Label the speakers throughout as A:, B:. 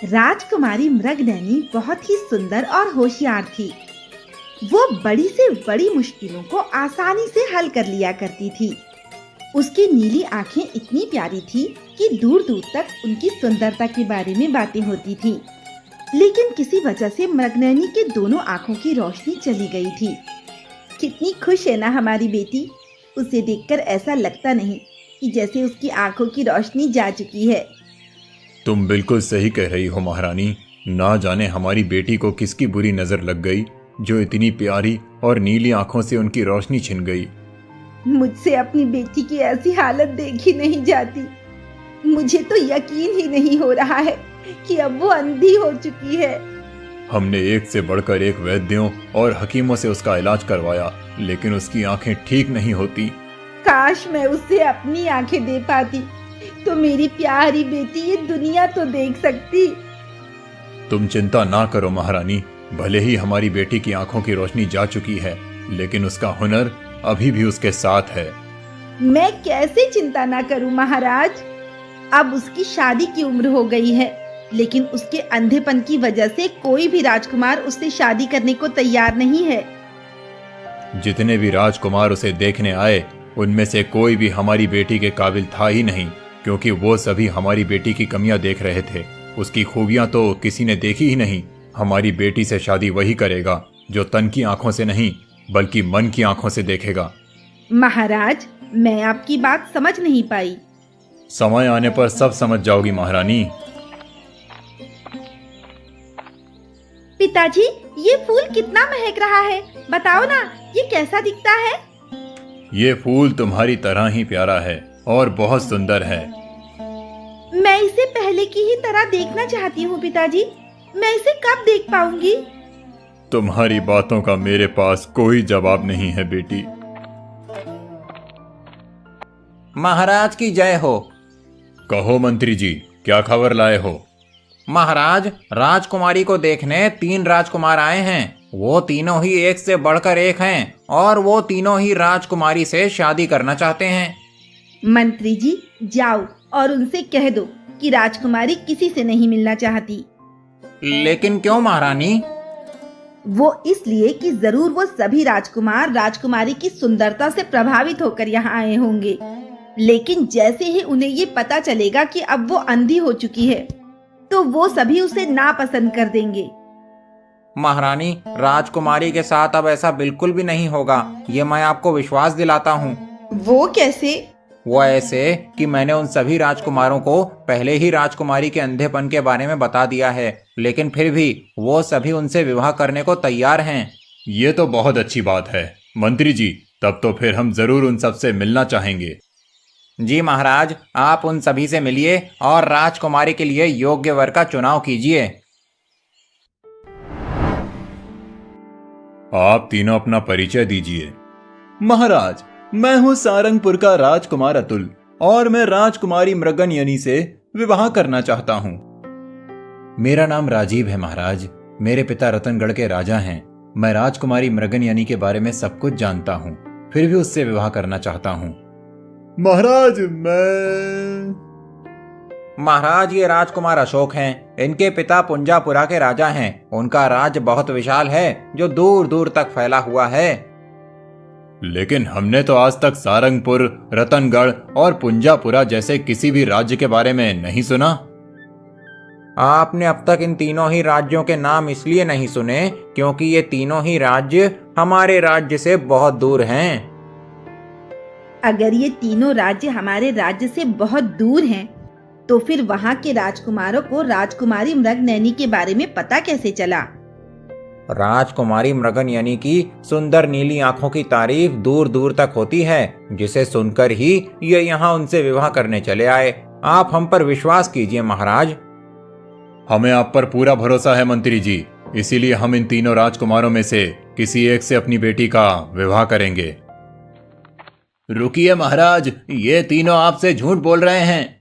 A: राजकुमारी मृगनयनी बहुत ही सुंदर और होशियार थी। वो बड़ी से बड़ी मुश्किलों को आसानी से हल कर लिया करती थी। उसकी नीली आंखें इतनी प्यारी थी कि दूर दूर तक उनकी सुंदरता के बारे में बातें होती थी। लेकिन किसी वजह से मृगनयनी के दोनों आंखों की रोशनी चली गई थी। कितनी खुश है ना हमारी बेटी। उसे देखकर ऐसा लगता नहीं कि जैसे उसकी आंखों की रोशनी जा चुकी है।
B: तुम बिल्कुल सही कह रही हो महारानी। ना जाने हमारी बेटी को किसकी बुरी नजर लग गई जो इतनी प्यारी और नीली आंखों से उनकी रोशनी छिन गई।
A: मुझसे अपनी बेटी की ऐसी हालत देखी नहीं जाती। मुझे तो यकीन ही नहीं हो रहा है कि अब वो अंधी हो चुकी है।
B: हमने एक से बढ़कर एक वैद्यों और हकीमों से उसका इलाज करवाया, लेकिन उसकी आंखें ठीक नहीं होती।
A: काश मैं उसे अपनी आंखें दे पाती तो मेरी प्यारी बेटी ये दुनिया तो देख सकती।
B: तुम चिंता ना करो महारानी। भले ही हमारी बेटी की आंखों की रोशनी जा चुकी है, लेकिन उसका हुनर अभी भी उसके साथ है।
A: मैं कैसे चिंता ना करूं महाराज। अब उसकी शादी की उम्र हो गई है, लेकिन उसके अंधेपन की वजह से कोई भी राजकुमार उससे शादी करने को तैयार नहीं है।
B: जितने भी राजकुमार उसे देखने आए, उनमें से कोई भी हमारी बेटी के काबिल था ही नहीं, क्योंकि वो सभी हमारी बेटी की कमियां देख रहे थे। उसकी खूबियां तो किसी ने देखी ही नहीं। हमारी बेटी से शादी वही करेगा जो तन की आंखों से नहीं बल्कि मन की आंखों से देखेगा।
A: महाराज, मैं आपकी बात समझ नहीं पाई।
B: समय आने पर सब समझ जाओगी महारानी।
A: पिताजी, ये फूल कितना महक रहा है, बताओ ना, ये कैसा दिखता है?
B: ये फूल तुम्हारी तरह ही प्यारा है और बहुत सुंदर है।
A: मैं इसे पहले की ही तरह देखना चाहती हूँ पिताजी। मैं इसे कब देख पाऊंगी?
B: तुम्हारी बातों का मेरे पास कोई जवाब नहीं है बेटी।
C: महाराज की जय हो।
B: कहो मंत्री जी, क्या खबर लाए हो?
C: महाराज, राजकुमारी को देखने 3 राजकुमार आए हैं। वो तीनों ही एक से बढ़कर एक हैं और वो तीनों ही राजकुमारी से शादी करना चाहते हैं।
A: मंत्री जी, जाओ और उनसे कह दो कि राजकुमारी किसी से नहीं मिलना चाहती।
C: लेकिन क्यों महारानी?
A: वो इसलिए कि जरूर वो सभी राजकुमार राजकुमारी की सुंदरता से प्रभावित होकर यहाँ आए होंगे, लेकिन जैसे ही उन्हें ये पता चलेगा कि अब वो अंधी हो चुकी है, तो वो सभी उसे नापसंद कर देंगे।
C: महारानी, राजकुमारी के साथ अब ऐसा बिल्कुल भी नहीं होगा, ये मैं आपको विश्वास दिलाता हूँ।
A: वो कैसे?
C: वो ऐसे कि मैंने उन सभी राजकुमारों को पहले ही राजकुमारी के अंधेपन के बारे में बता दिया है, लेकिन फिर भी वो सभी उनसे विवाह करने को तैयार हैं।
B: ये तो बहुत अच्छी बात है मंत्री जी। तब तो फिर हम जरूर उन सबसे मिलना चाहेंगे।
C: जी महाराज, आप उन सभी से मिलिए और राजकुमारी के लिए योग्य वर का चुनाव कीजिए।
B: आप तीनों अपना परिचय दीजिए।
D: महाराज, मैं हूँ सारंगपुर का राजकुमार अतुल और मैं राजकुमारी मृगनयनी से विवाह करना चाहता हूँ।
C: मेरा नाम राजीव है महाराज। मेरे पिता रतनगढ़ के राजा हैं। मैं राजकुमारी मृगनयनी के बारे में सब कुछ जानता हूँ, फिर भी उससे विवाह करना चाहता हूँ।
D: महाराज,
C: महाराज, ये राजकुमार अशोक हैं। इनके पिता पुंजापुरा के राजा हैं। उनका राज्य बहुत विशाल है जो दूर दूर तक फैला हुआ है।
B: लेकिन हमने तो आज तक सारंगपुर, रतनगढ़ और पुंजापुरा जैसे किसी भी राज्य के बारे में नहीं सुना।
C: आपने अब तक इन तीनों ही राज्यों के नाम इसलिए नहीं सुने क्योंकि ये तीनों ही राज्य हमारे राज्य से बहुत दूर हैं।
A: अगर ये तीनों राज्य हमारे राज्य से बहुत दूर हैं, तो फिर वहाँ के राजकुमारों को राजकुमारी मृगनयनी के बारे में पता कैसे चला?
C: राजकुमारी मृगनयनी की सुंदर नीली आंखों की तारीफ दूर दूर तक होती है, जिसे सुनकर ही ये यहाँ उनसे विवाह करने चले आए। आप हम पर विश्वास कीजिए महाराज।
B: हमें आप पर पूरा भरोसा है मंत्री जी, इसीलिए हम इन तीनों राजकुमारों में से किसी एक से अपनी बेटी का विवाह करेंगे।
D: रुकिए महाराज, ये तीनों आपसे झूठ बोल रहे हैं।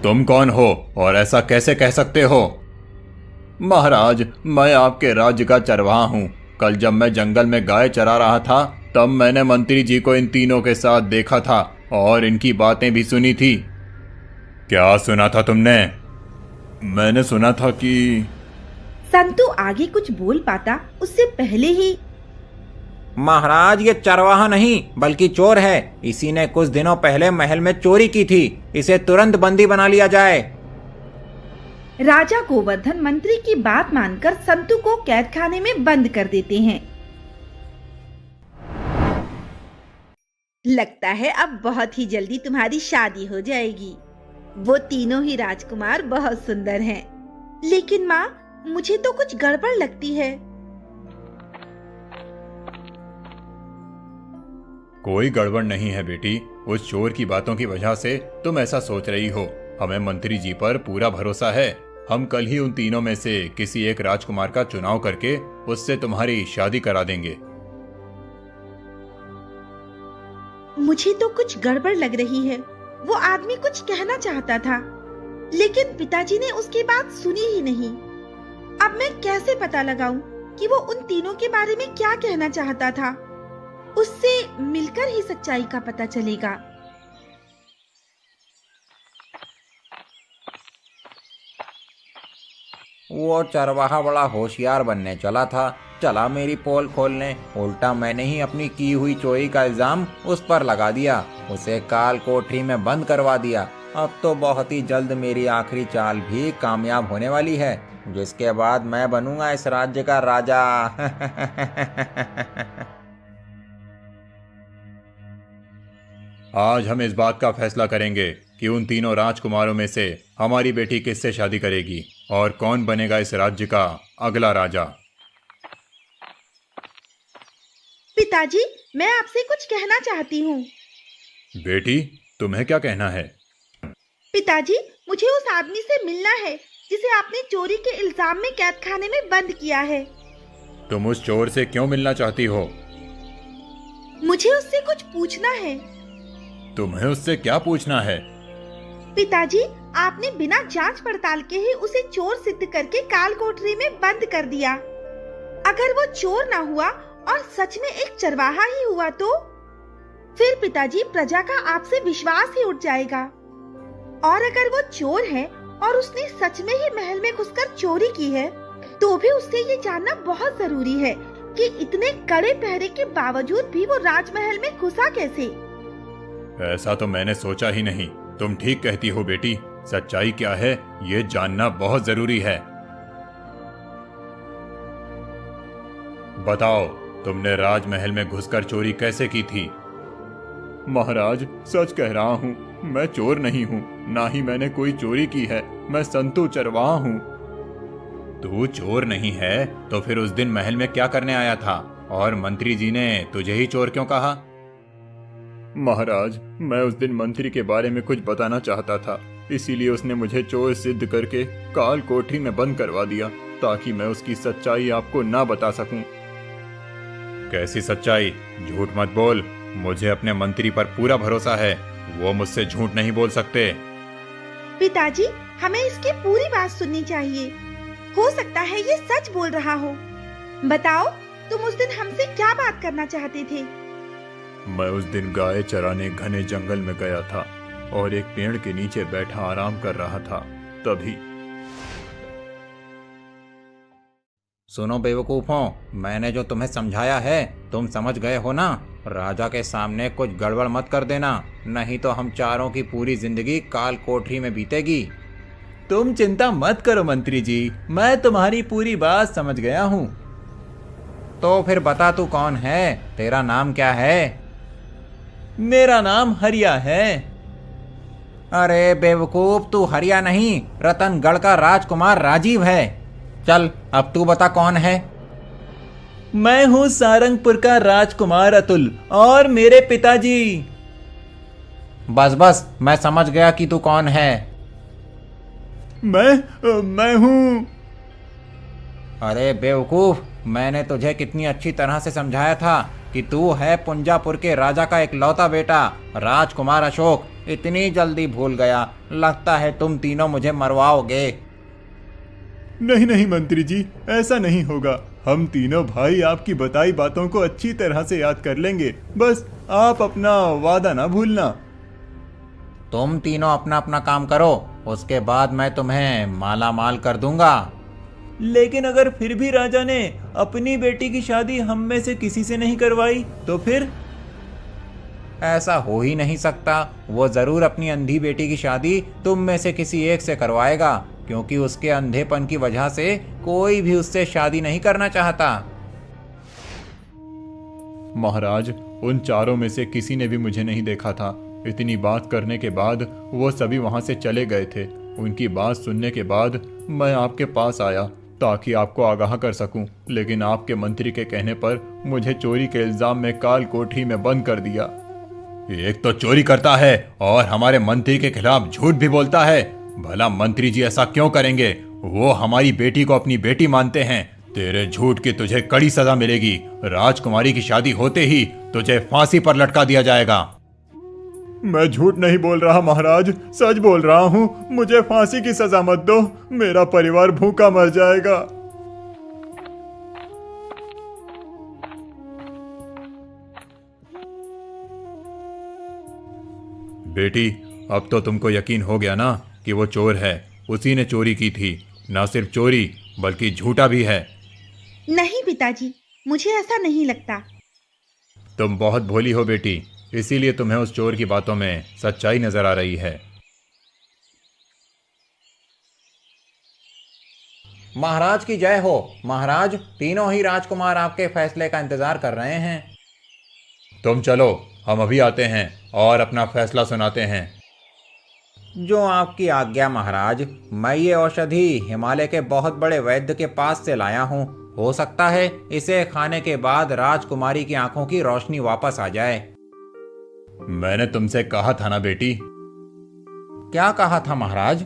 B: तुम कौन हो और ऐसा कैसे कह सकते हो?
D: महाराज, मैं आपके राज्य का चरवाहा हूँ। कल जब मैं जंगल में गाय चरा रहा था, तब मैंने मंत्री जी को इन तीनों के साथ देखा था और इनकी बातें भी सुनी थी।
B: क्या सुना था तुमने?
D: मैंने सुना था कि
A: संतु आगे कुछ बोल पाता उससे पहले ही
C: महाराज, ये चरवाहा नहीं बल्कि चोर है। इसी ने कुछ दिनों पहले महल में चोरी की थी। इसे तुरंत बंदी बना लिया जाए।
A: राजा गोवर्धन मंत्री की बात मानकर संतु को कैद खाने में बंद कर देते हैं। लगता है अब बहुत ही जल्दी तुम्हारी शादी हो जाएगी। वो तीनों ही राजकुमार बहुत सुंदर हैं। लेकिन माँ, मुझे तो कुछ गड़बड़ लगती है।
B: कोई गड़बड़ नहीं है बेटी। उस चोर की बातों की वजह से तुम ऐसा सोच रही हो। हमें मंत्री जी पर पूरा भरोसा है। हम कल ही उन तीनों में से किसी एक राजकुमार का चुनाव करके उससे तुम्हारी शादी करा देंगे।
A: मुझे तो कुछ गड़बड़ लग रही है। वो आदमी कुछ कहना चाहता था, लेकिन पिताजी ने उसकी बात सुनी ही नहीं। अब मैं कैसे पता लगाऊं कि वो उन तीनों के बारे में क्या कहना चाहता था? उससे मिलकर ही सच्चाई का पता चलेगा।
C: वो चरवाहा बड़ा होशियार बनने चला मेरी पोल खोलने। उल्टा मैंने ही अपनी की हुई चोरी का इल्जाम उस पर लगा दिया। उसे काल कोठरी में बंद करवा दिया। अब तो बहुत ही जल्द मेरी आखिरी चाल भी कामयाब होने वाली है, जिसके बाद मैं बनूंगा इस राज्य का राजा।
B: आज हम इस बात का फैसला करेंगे कि उन तीनों राजकुमारों में से हमारी बेटी किससे शादी करेगी और कौन बनेगा इस राज्य का अगला राजा।
A: पिताजी, मैं आपसे कुछ कहना चाहती हूँ।
B: बेटी, तुम्हें क्या कहना है?
A: पिताजी, मुझे उस आदमी से मिलना है जिसे आपने चोरी के इल्जाम में कैद खाने में बंद किया है।
B: तुम उस चोर से क्यों मिलना चाहती हो?
A: मुझे उससे कुछ पूछना है।
B: तुम्हें उससे क्या पूछना है?
A: पिताजी, आपने बिना जांच पड़ताल के ही उसे चोर सिद्ध करके काल कोठरी में बंद कर दिया। अगर वो चोर ना हुआ और सच में एक चरवाहा ही हुआ तो फिर पिताजी, प्रजा का आपसे विश्वास ही उठ जाएगा। और अगर वो चोर है और उसने सच में ही महल में घुसकर चोरी की है, तो भी उससे ये जानना बहुत जरूरी है कि इतने कड़े पहरे के बावजूद भी वो राजमहल में घुसा कैसे।
B: ऐसा तो मैंने सोचा ही नहीं। तुम ठीक कहती हो बेटी। सच्चाई क्या है ये जानना बहुत जरूरी है। बताओ, तुमने राजमहल में घुसकर चोरी कैसे की थी?
D: महाराज, सच कह रहा हूँ, मैं चोर नहीं हूँ, ना ही मैंने कोई चोरी की है। मैं संतु चरवाहा हूँ।
B: तू चोर नहीं है तो फिर उस दिन महल में क्या करने आया था और मंत्री जी ने तुझे ही चोर क्यों कहा?
D: महाराज, मैं उस दिन मंत्री के बारे में कुछ बताना चाहता था, इसीलिए उसने मुझे चोर सिद्ध करके काल कोठरी में बंद करवा दिया ताकि मैं उसकी सच्चाई आपको ना बता सकूं।
B: कैसी सच्चाई? झूठ मत बोल। मुझे अपने मंत्री पर पूरा भरोसा है। वो मुझसे झूठ नहीं बोल सकते।
A: पिताजी, हमें इसकी पूरी बात सुननी चाहिए। हो सकता है ये सच बोल रहा हो। बताओ, तुम उस दिन हमसे क्या बात करना चाहते थे?
D: मैं उस दिन गाय चराने घने जंगल में गया था और एक पेड़ के नीचे बैठा आराम कर रहा था। तभी
C: सुनो बेवकूफों, मैंने जो तुम्हें समझाया है तुम समझ गए हो ना? राजा के सामने कुछ गड़बड़ मत कर देना, नहीं तो हम चारों की पूरी जिंदगी काल कोठरी में बीतेगी।
D: तुम चिंता मत करो मंत्री जी, मैं तुम्हारी पूरी बात समझ गया हूँ।
C: तो फिर बता, तू कौन है? तेरा नाम क्या है?
D: मेरा नाम हरिया है।
C: अरे बेवकूफ, तू हरिया नहीं, रतनगढ़ का राजकुमार राजीव है। चल, अब तू बता कौन है?
D: मैं हूँ सारंगपुर का राजकुमार अतुल और मेरे पिताजी।
C: बस बस, मैं समझ गया कि तू कौन है।
D: मैं हूँ।
C: अरे बेवकूफ, मैंने तुझे कितनी अच्छी तरह से समझाया था कि तू है पुंजापुर के राजा का इकलौता बेटा राजकुमार अशोक। इतनी जल्दी भूल गया? लगता है तुम तीनों मुझे मरवाओगे।
D: नहीं नहीं मंत्री जी, ऐसा नहीं होगा। हम तीनों भाई आपकी बताई बातों को अच्छी तरह से याद कर लेंगे। बस आप अपना वादा ना भूलना।
C: तुम तीनों अपना अपना काम करो, उसके बाद मैं तुम्हें माला माल कर दूंगा।
D: लेकिन अगर फिर भी राजा ने अपनी बेटी की शादी हम में से किसी से नहीं करवाई तो फिर?
C: ऐसा हो ही नहीं सकता। वो जरूर अपनी अंधी बेटी की शादी तुम में से किसी एक से करवाएगा, क्योंकि उसके अंधेपन की वजह से कोई भी उससे शादी नहीं करना चाहता।
D: महाराज, उन चारों में से किसी ने भी मुझे नहीं देखा था। इतनी बात करने के बाद वो सभी वहां से चले गए थे। उनकी बात सुनने के बाद मैं आपके पास आया ताकि आपको आगाह कर सकूं, लेकिन आपके मंत्री के कहने पर मुझे चोरी के इल्जाम में काल कोठरी में बंद कर दिया।
B: एक तो चोरी करता है और हमारे मंत्री के खिलाफ झूठ भी बोलता है। भला मंत्री जी ऐसा क्यों करेंगे? वो हमारी बेटी को अपनी बेटी मानते हैं। तेरे झूठ की तुझे कड़ी सजा मिलेगी। राजकुमारी की शादी होते ही तुझे फांसी पर लटका दिया जाएगा।
D: मैं झूठ नहीं बोल रहा महाराज, सच बोल रहा हूँ। मुझे फांसी की सजा मत दो, मेरा परिवार भूखा मर जाएगा।
B: बेटी, अब तो तुमको यकीन हो गया ना कि वो चोर है। उसी ने चोरी की थी। ना सिर्फ चोरी बल्कि झूठा भी है।
A: नहीं पिताजी, मुझे ऐसा नहीं लगता।
B: तुम बहुत भोली हो बेटी, इसीलिए तुम्हें उस चोर की बातों में सच्चाई नजर आ रही है।
C: महाराज की जय हो। महाराज, तीनों ही राजकुमार आपके फैसले का इंतजार कर रहे हैं।
B: तुम चलो, हम अभी आते हैं और अपना फैसला सुनाते हैं।
C: जो आपकी आज्ञा महाराज। मैं ये औषधि हिमालय के बहुत बड़े वैद्य के पास से लाया हूँ। हो सकता है इसे खाने के बाद राजकुमारी की आंखों की रोशनी वापस आ जाए।
B: मैंने तुमसे कहा था ना बेटी।
C: क्या कहा था महाराज?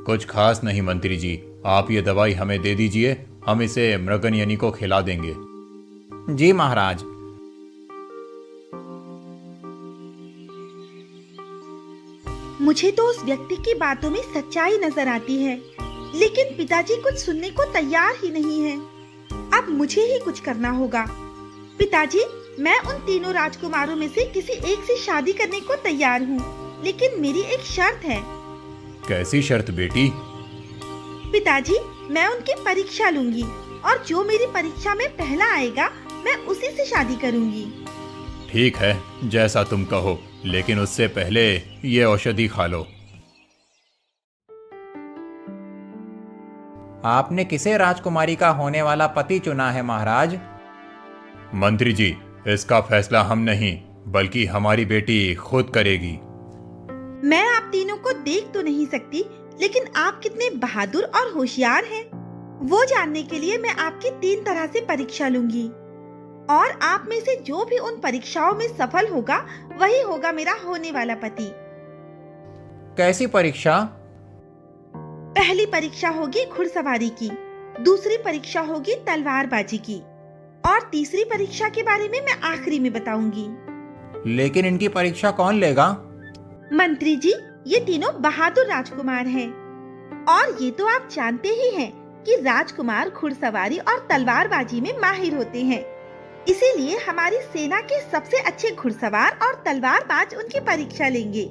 B: कुछ खास नहीं मंत्री जी, आप ये दवाई हमें दे दीजिए, हम इसे मृगनयनी को खिला देंगे।
C: जी महाराज।
A: मुझे तो उस व्यक्ति की बातों में सच्चाई नजर आती है, लेकिन पिताजी कुछ सुनने को तैयार ही नहीं है। अब मुझे ही कुछ करना होगा। पिताजी, मैं उन तीनों राजकुमारों में से किसी एक से शादी करने को तैयार हूँ, लेकिन मेरी एक शर्त है।
B: कैसी शर्त बेटी?
A: पिताजी, मैं उनकी परीक्षा लूंगी और जो मेरी परीक्षा में पहला आएगा मैं उसी से शादी करूंगी।
B: ठीक है, जैसा तुम कहो, लेकिन उससे पहले ये औषधि खा लो।
C: आपने किसे राजकुमारी का होने वाला पति चुना है महाराज?
B: मंत्री जी, इसका फैसला हम नहीं बल्कि हमारी बेटी खुद करेगी।
A: मैं आप तीनों को देख तो नहीं सकती, लेकिन आप कितने बहादुर और होशियार हैं, वो जानने के लिए मैं आपकी 3 तरह से परीक्षा लूंगी और आप में से जो भी उन परीक्षाओं में सफल होगा वही होगा मेरा होने वाला पति।
C: कैसी परीक्षा?
A: पहली परीक्षा होगी घुड़सवारी की, दूसरी परीक्षा होगी तलवारबाजी की और तीसरी परीक्षा के बारे में मैं आखिरी में बताऊंगी।
C: लेकिन इनकी परीक्षा कौन लेगा?
A: मंत्री जी, ये तीनों बहादुर राजकुमार हैं और ये तो आप जानते ही हैं कि राजकुमार घुड़सवारी और तलवारबाजी में माहिर होते हैं। इसीलिए हमारी सेना के सबसे अच्छे घुड़सवार और तलवारबाज उनकी परीक्षा लेंगे।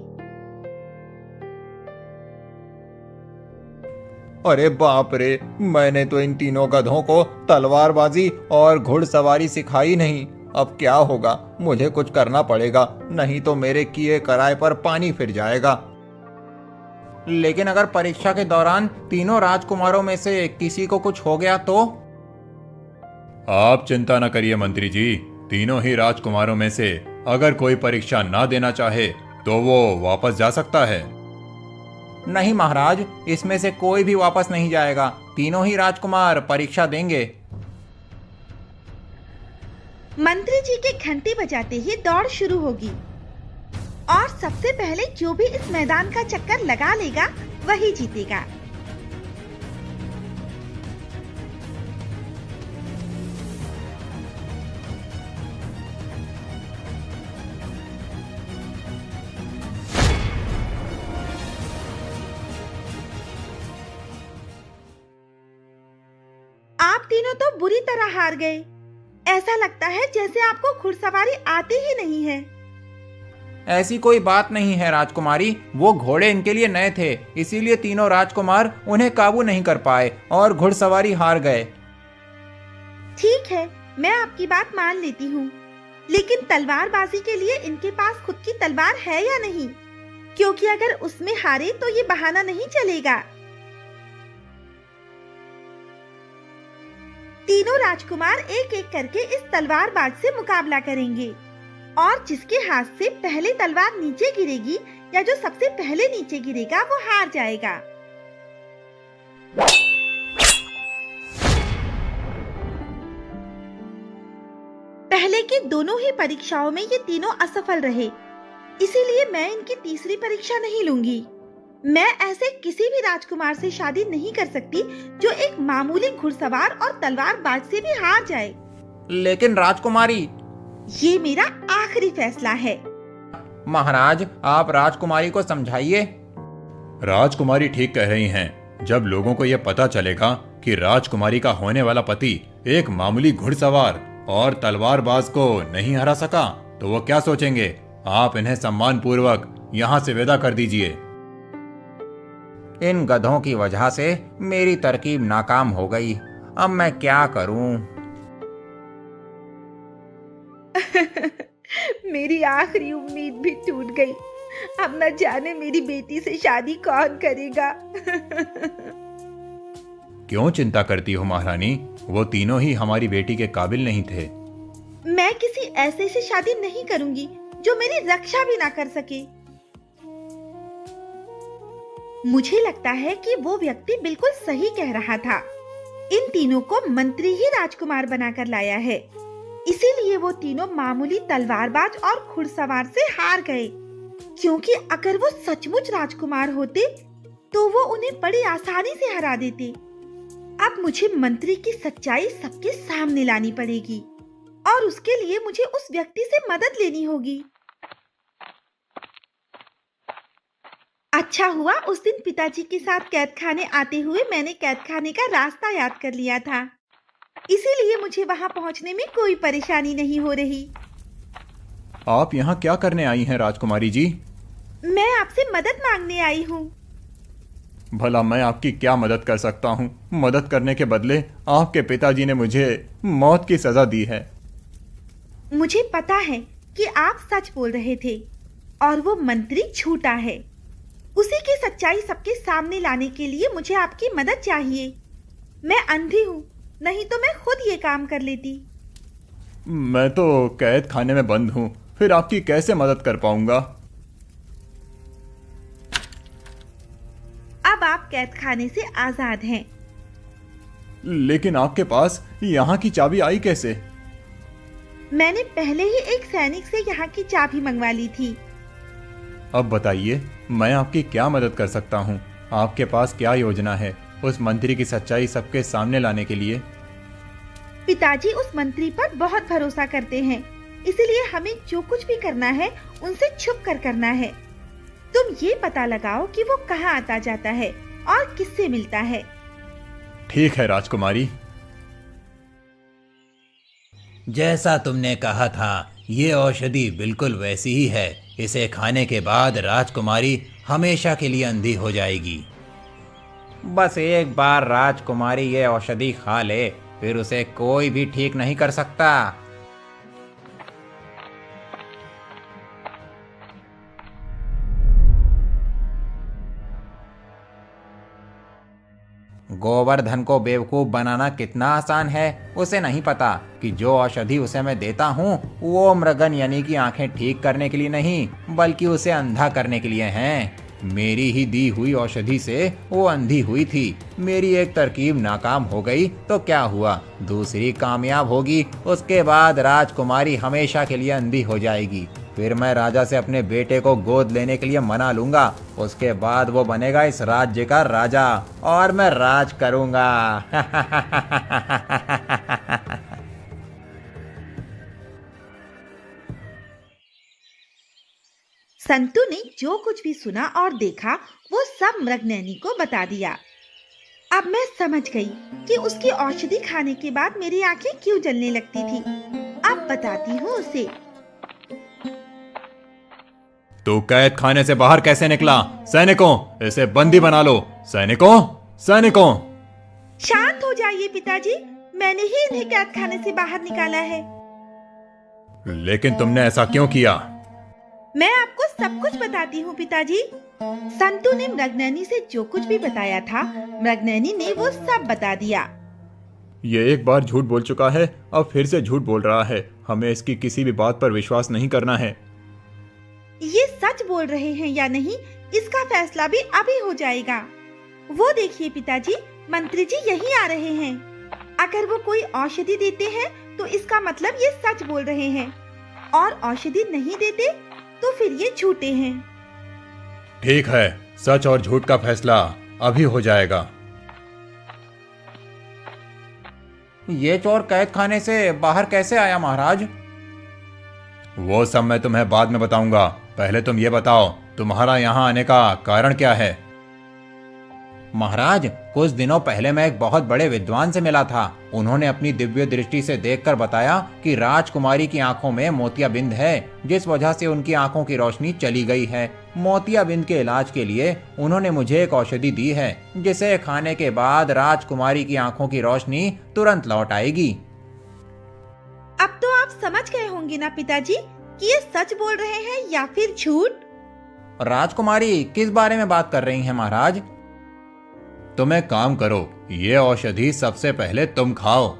C: अरे बाप रे, मैंने तो इन तीनों गधों को तलवारबाजी और घुड़सवारी सिखाई नहीं। अब क्या होगा? मुझे कुछ करना पड़ेगा, नहीं तो मेरे किए कराए पर पानी फिर जाएगा। लेकिन अगर परीक्षा के दौरान तीनों राजकुमारों में से किसी को कुछ हो गया तो?
B: आप चिंता न करिए मंत्री जी, तीनों ही राजकुमारों में से अगर कोई परीक्षा ना देना चाहे तो वो वापस जा सकता है।
C: नहीं महाराज, इसमें से कोई भी वापस नहीं जाएगा। तीनों ही राजकुमार परीक्षा देंगे।
A: मंत्री जी के घंटी बजाते ही दौड़ शुरू होगी और सबसे पहले जो भी इस मैदान का चक्कर लगा लेगा वही जीतेगा। आप तीनों तो बुरी तरह हार गए। ऐसा लगता है जैसे आपको घुड़सवारी आती ही नहीं है।
C: ऐसी कोई बात नहीं है राजकुमारी, वो घोड़े इनके लिए नए थे, इसीलिए तीनों राजकुमार उन्हें काबू नहीं कर पाए और घुड़सवारी हार गए।
A: ठीक है, मैं आपकी बात मान लेती हूँ, लेकिन तलवारबाजी के लिए इनके पास खुद की तलवार है या नहीं? क्योंकि अगर उसमें हारे तो ये बहाना नहीं चलेगा। तीनों राजकुमार एक एक करके इस तलवारबाज से मुकाबला करेंगे और जिसके हाथ से पहले तलवार नीचे गिरेगी या जो सबसे पहले नीचे गिरेगा वो हार जाएगा। पहले की दोनों ही परीक्षाओं में ये तीनों असफल रहे, इसीलिए मैं इनकी तीसरी परीक्षा नहीं लूंगी। मैं ऐसे किसी भी राजकुमार से शादी नहीं कर सकती जो एक मामूली घुड़सवार और तलवारबाज से भी हार जाए।
C: लेकिन राजकुमारी,
A: ये मेरा आखिरी फैसला है।
C: महाराज, आप राजकुमारी को समझाइए।
B: राजकुमारी ठीक कह रही हैं। जब लोगों को यह पता चलेगा कि राजकुमारी का होने वाला पति एक मामूली घुड़सवार और तलवारबाज को नहीं हरा सका, तो वो क्या सोचेंगे? आप इन्हें सम्मान पूर्वक यहाँ से विदा कर दीजिए।
C: इन गधों की वजह से मेरी तरकीब नाकाम हो गई। अब मैं क्या करूं?
A: मेरी आखिरी उम्मीद भी टूट गई। अब न जाने मेरी बेटी से शादी कौन करेगा।
B: क्यों चिंता करती हो महारानी? वो तीनों ही हमारी बेटी के काबिल नहीं थे।
A: मैं किसी ऐसे से शादी नहीं करूंगी जो मेरी रक्षा भी ना कर सके। मुझे लगता है कि वो व्यक्ति बिल्कुल सही कह रहा था। इन तीनों को मंत्री ही राजकुमार बनाकर लाया है, इसीलिए वो तीनों मामूली तलवारबाज और घुड़सवार से हार गए। क्योंकि अगर वो सचमुच राजकुमार होते तो वो उन्हें बड़ी आसानी से हरा देते। अब मुझे मंत्री की सच्चाई सबके सामने लानी पड़ेगी और उसके लिए मुझे उस व्यक्ति से मदद लेनी होगी। अच्छा हुआ उस दिन पिताजी के साथ कैदखाने आते हुए मैंने कैदखाने का रास्ता याद कर लिया था, इसीलिए मुझे वहां पहुंचने में कोई परेशानी नहीं हो रही।
B: आप यहाँ क्या करने आई हैं राजकुमारी जी?
A: मैं आपसे मदद मांगने आई हूँ।
B: भला मैं आपकी क्या मदद कर सकता हूँ? मदद करने के बदले आपके पिताजी ने मुझे मौत की सजा दी है।
A: मुझे पता है कि आप सच बोल रहे थे और वो मंत्री झूठा है। उसी की सच्चाई सबके सामने लाने के लिए मुझे आपकी मदद चाहिए। मैं अंधी हूँ, नहीं तो मैं खुद ये काम कर लेती।
B: मैं तो कैद खाने में बंद हूँ, फिर आपकी कैसे मदद कर पाऊंगा?
A: अब आप कैद खाने से आजाद हैं।
B: लेकिन आपके पास यहाँ की चाबी आई कैसे?
A: मैंने पहले ही एक सैनिक से यहाँ की चाबी मंगवा ली थी।
B: अब बताइए, मैं आपकी क्या मदद कर सकता हूँ? आपके पास क्या योजना है उस मंत्री की सच्चाई सबके सामने लाने के लिए?
A: पिताजी उस मंत्री पर बहुत भरोसा करते हैं, इसलिए हमें जो कुछ भी करना है उनसे छुप कर करना है। तुम ये पता लगाओ कि वो कहाँ आता जाता है और किससे मिलता है।
B: ठीक है राजकुमारी।
E: जैसा तुमने कहा था, ये औषधि बिल्कुल वैसी ही है। इसे खाने के बाद राजकुमारी हमेशा के लिए अंधी हो जाएगी।
C: बस एक बार राजकुमारी ये औषधि खा ले, फिर उसे कोई भी ठीक नहीं कर सकता। गोवर्धन को बेवकूफ बनाना कितना आसान है, उसे नहीं पता कि जो औषधि उसे मैं देता हूँ वो मृगन यानी कि आंखें ठीक करने के लिए नहीं, बल्कि उसे अंधा करने के लिए हैं। मेरी ही दी हुई औषधि से वो अंधी हुई थी। मेरी एक तरकीब नाकाम हो गई तो क्या हुआ, दूसरी कामयाब होगी। उसके बाद राजकुमारी हमेशा के लिए अंधी हो जाएगी। फिर मैं राजा से अपने बेटे को गोद लेने के लिए मना लूंगा। उसके बाद वो बनेगा इस राज्य का राजा और मैं राज करूंगा।
A: संतू ने जो कुछ भी सुना और देखा वो सब मृगनयनी को बता दिया। अब मैं समझ गई कि उसकी औषधि खाने के बाद मेरी आंखें क्यों जलने लगती थी। अब बताती हूँ उसे।
B: तू कैद खाने से बाहर कैसे निकला? सैनिकों, इसे बंदी बना लो। सैनिकों, सैनिकों।
A: शांत हो जाइए पिताजी, मैंने ही इन्हें कैद खाने से बाहर निकाला है।
B: लेकिन तुमने ऐसा क्यों किया?
A: मैं आपको सब कुछ बताती हूँ पिताजी। संतू ने मृगनयनी से जो कुछ भी बताया था, मृगनयनी ने वो सब बता दिया।
D: ये एक बार झूठ बोल चुका है, अब फिर से झूठ बोल रहा है। हमें इसकी किसी भी बात पर विश्वास नहीं करना है।
A: ये सच बोल रहे हैं या नहीं, इसका फैसला भी अभी हो जाएगा। वो देखिए पिताजी, मंत्री जी यहीं आ रहे हैं। अगर वो कोई औषधि देते हैं तो इसका मतलब ये सच बोल रहे हैं, और औषधि नहीं देते तो फिर ये झूठे हैं।
B: ठीक है, सच और झूठ का फैसला अभी हो जाएगा।
C: ये चोर कैद खाने से बाहर कैसे आया महाराज?
B: वो सब मैं तुम्हें बाद में बताऊंगा। पहले तुम ये बताओ, तुम्हारा यहाँ आने का कारण क्या है?
C: महाराज, कुछ दिनों पहले मैं एक बहुत बड़े विद्वान से मिला था। उन्होंने अपनी दिव्य दृष्टि से देखकर बताया कि राजकुमारी की आंखों में मोतियाबिंद है, जिस वजह से उनकी आंखों की रोशनी चली गई है। मोतियाबिंद के इलाज के लिए उन्होंने मुझे एक औषधि दी है, जिसे खाने के बाद राजकुमारी की आंखों की रोशनी तुरंत लौट आएगी।
A: अब तो आप समझ गए होंगे ना पिताजी कि ये सच बोल रहे हैं या फिर झूठ।
C: राजकुमारी किस बारे में बात कर रही हैं महाराज?
B: तुम एक काम करो, ये औषधि सबसे पहले तुम खाओ।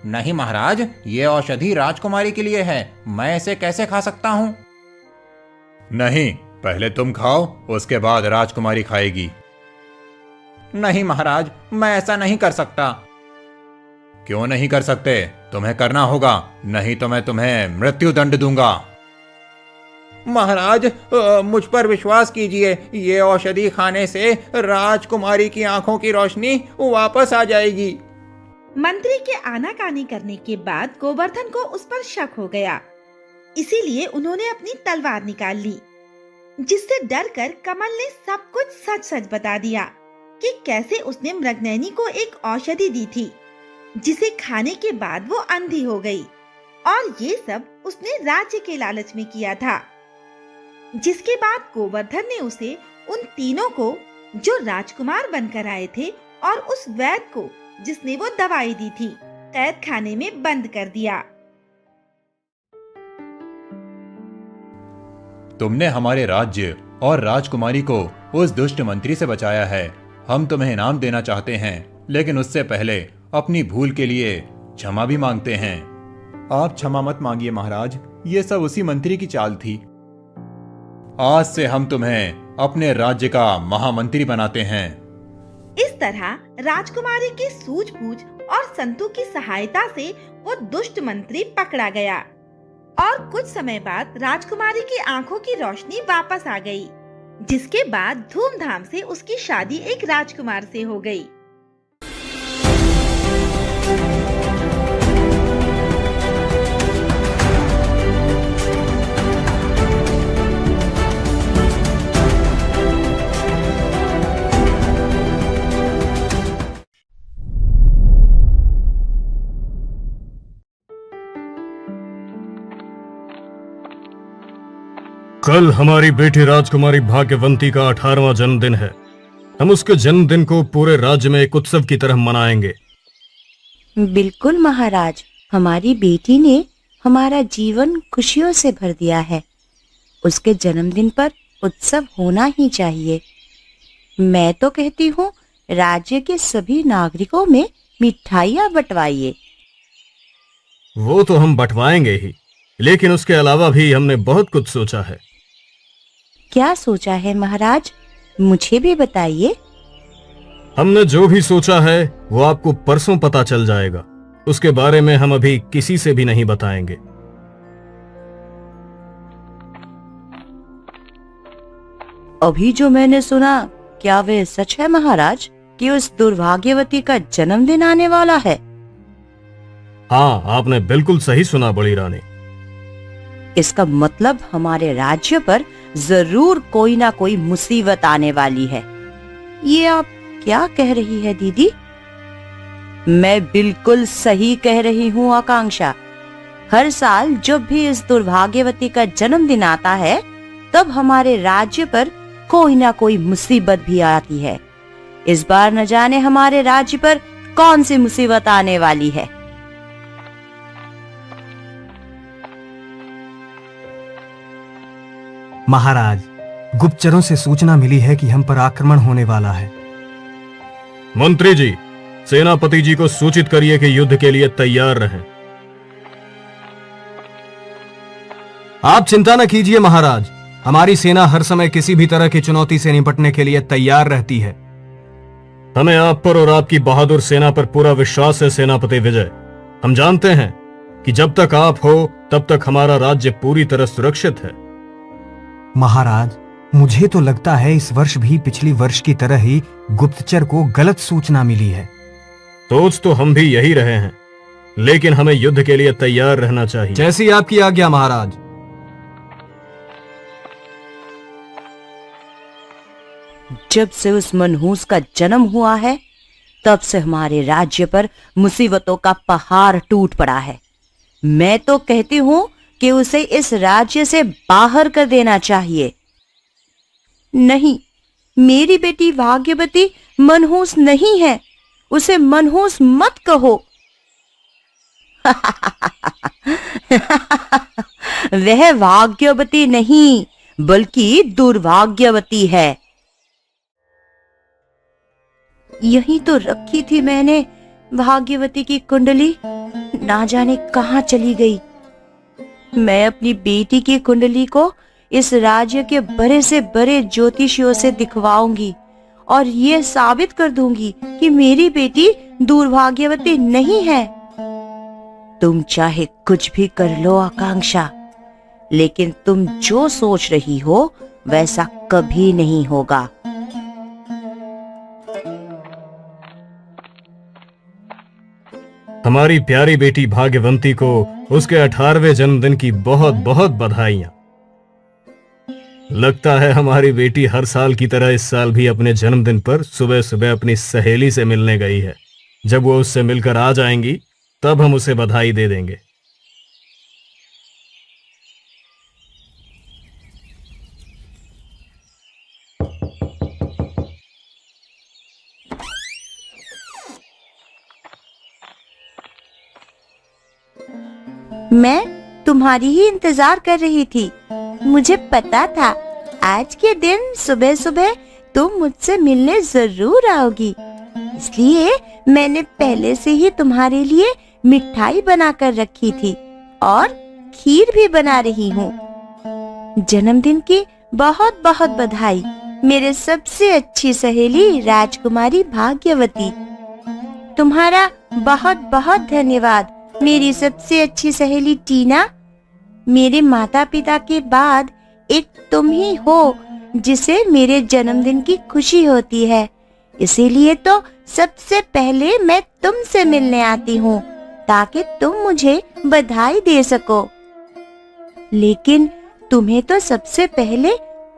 C: नहीं महाराज, ये औषधि राजकुमारी के लिए है, मैं इसे कैसे खा सकता हूँ?
B: नहीं, पहले तुम खाओ, उसके बाद राजकुमारी खाएगी।
C: नहीं महाराज, मैं ऐसा नहीं कर सकता।
B: क्यों नहीं कर सकते? तुम्हें करना होगा, नहीं तो मैं तुम्हें मृत्यु दंड दूंगा।
C: महाराज, मुझ पर विश्वास कीजिए, ये औषधि खाने से राजकुमारी की आंखों की रोशनी वापस आ जाएगी।
A: मंत्री के आनाकानी करने के बाद गोवर्धन को उस पर शक हो गया, इसीलिए उन्होंने अपनी तलवार निकाल ली, जिससे डरकर कमल ने सब कुछ सच सच बता दिया कि कैसे उसने मृगनयनी को एक औषधि दी थी, जिसे खाने के बाद वो अंधी हो गई, और ये सब उसने राज्य के लालच में किया था। जिसके बाद गोवर्धन ने उसे उन तीनों को जो राजकुमार बनकर आए थे और उस वैद्य को जिसने वो दवाई दी थी, कैद खाने में बंद कर दिया।
B: तुमने हमारे राज्य और राजकुमारी को उस दुष्ट मंत्री से बचाया है। हम तुम्हें इनाम देना चाहते हैं, लेकिन उससे पहले अपनी भूल के लिए क्षमा भी मांगते हैं।
D: आप क्षमा मत मांगिए महाराज, ये सब उसी मंत्री की चाल थी।
B: आज से हम तुम्हें अपने राज्य का महामंत्री बनाते हैं।
A: इस तरह राजकुमारी की सूझबूझ और संतू की सहायता से वो दुष्ट मंत्री पकड़ा गया, और कुछ समय बाद राजकुमारी की आंखों की रोशनी वापस आ गई, जिसके बाद धूमधाम से उसकी शादी एक राजकुमार से हो गई।
F: कल हमारी बेटी राजकुमारी भाग्यवंती का 18वां जन्मदिन है। हम उसके जन्मदिन को पूरे राज्य में एक उत्सव की तरह मनाएंगे।
G: बिल्कुल महाराज, हमारी बेटी ने हमारा जीवन खुशियों से भर दिया है। उसके जन्मदिन पर उत्सव होना ही चाहिए। मैं तो कहती हूँ राज्य के सभी नागरिकों में मिठाइयाँ बंटवाइए।
F: वो तो हम बंटवाएंगे ही, लेकिन उसके अलावा भी हमने बहुत कुछ सोचा है।
G: क्या सोचा है महाराज, मुझे भी बताइए।
F: हमने जो भी सोचा है वो आपको परसों पता चल जाएगा। उसके बारे में हम अभी किसी से भी नहीं बताएंगे।
G: अभी जो मैंने सुना, क्या वे सच है महाराज कि उस दुर्भाग्यवती का जन्मदिन आने वाला है?
F: हाँ, आपने बिल्कुल सही सुना बड़ी रानी।
G: इसका मतलब हमारे राज्य पर जरूर कोई ना कोई मुसीबत आने वाली है। ये आप क्या कह रही है दीदी? मैं बिल्कुल सही कह रही हूँ आकांक्षा। हर साल जब भी इस दुर्भाग्यवती का जन्मदिन आता है, तब हमारे राज्य पर कोई ना कोई मुसीबत भी आती है। इस बार न जाने हमारे राज्य पर कौन सी मुसीबत आने वाली है।
F: महाराज, गुप्तचरों से सूचना मिली है कि हम पर आक्रमण होने वाला है। मंत्री जी, सेनापति जी को सूचित करिए कि युद्ध के लिए तैयार रहें। आप चिंता न कीजिए महाराज, हमारी सेना हर समय किसी भी तरह की चुनौती से निपटने के लिए तैयार रहती है। हमें आप पर और आपकी बहादुर सेना पर पूरा विश्वास है सेनापति विजय। हम जानते हैं कि जब तक आप हो तब तक हमारा राज्य पूरी तरह सुरक्षित है। महाराज, मुझे तो लगता है इस वर्ष भी पिछली वर्ष की तरह ही गुप्तचर को गलत सूचना मिली है। सोच तो हम भी यही रहे हैं, लेकिन हमें युद्ध के लिए तैयार रहना चाहिए। जैसी आपकी आज्ञा महाराज।
G: जब से उस मनहूस का जन्म हुआ है, तब से हमारे राज्य पर मुसीबतों का पहाड़ टूट पड़ा है। मैं तो कहती हूं कि उसे इस राज्य से बाहर कर देना चाहिए। नहीं, मेरी बेटी भाग्यवती मनहूस नहीं है, उसे मनहूस मत कहो। वह भाग्यवती नहीं बल्कि दुर्भाग्यवती है। यही तो रखी थी मैंने भाग्यवती की कुंडली, ना जाने कहां चली गई। मैं अपनी बेटी की कुंडली को इस राज्य के बड़े से बड़े ज्योतिषियों से दिखवाऊंगी और ये साबित कर दूंगी कि मेरी बेटी दुर्भाग्यवती नहीं है। तुम चाहे कुछ भी कर लो आकांक्षा, लेकिन तुम जो सोच रही हो वैसा कभी नहीं होगा।
F: हमारी प्यारी बेटी भाग्यवंती को उसके 18वें जन्मदिन की बहुत बहुत बधाइयां। लगता है हमारी बेटी हर साल की तरह इस साल भी अपने जन्मदिन पर सुबह सुबह अपनी सहेली से मिलने गई है। जब वो उससे मिलकर आ जाएंगी तब हम उसे बधाई दे देंगे।
G: मैं तुम्हारी ही इंतजार कर रही थी। मुझे पता था आज के दिन सुबह सुबह तुम मुझसे मिलने जरूर आओगी, इसलिए मैंने पहले से ही तुम्हारे लिए मिठाई बनाकर रखी थी और खीर भी बना रही हूँ। जन्मदिन की बहुत बहुत बधाई मेरे सबसे अच्छी सहेली राजकुमारी भाग्यवती। तुम्हारा बहुत बहुत धन्यवाद मेरी सबसे अच्छी सहेली टीना। मेरे माता पिता के बाद एक तुम ही हो जिसे मेरे जन्मदिन की खुशी होती है, इसीलिए तो सबसे पहले मैं तुमसे मिलने आती हूँ ताकि तुम मुझे बधाई दे सको। लेकिन तुम्हें तो सबसे पहले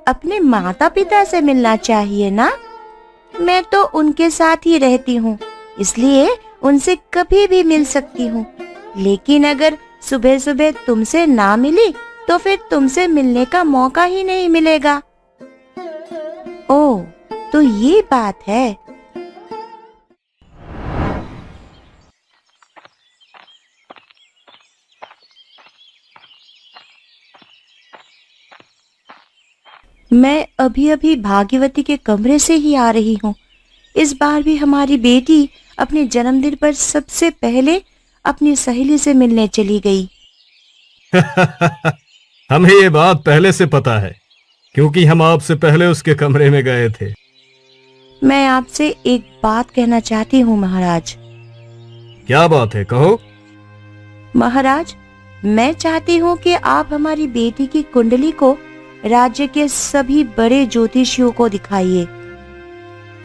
G: अपने माता पिता से मिलना चाहिए ना। मैं तो उनके साथ ही रहती हूँ, इसलिए उनसे कभी भी मिल सकती हूँ। लेकिन अगर सुबह सुबह तुमसे ना मिली तो फिर तुमसे मिलने का मौका ही नहीं मिलेगा। ओह, तो ये बात है। मैं अभी अभी भाग्यवती के कमरे से ही आ रही हूँ। इस बार भी हमारी बेटी अपने जन्मदिन पर सबसे पहले अपनी सहेली से मिलने चली गई।
F: हमें ये बात पहले से पता है, क्योंकि हम आपसे पहले उसके कमरे में गए थे।
G: मैं आपसे एक बात कहना चाहती हूँ महाराज।
F: क्या बात है, कहो।
G: महाराज, मैं चाहती हूँ कि आप हमारी बेटी की कुंडली को राज्य के सभी बड़े ज्योतिषियों को दिखाइए।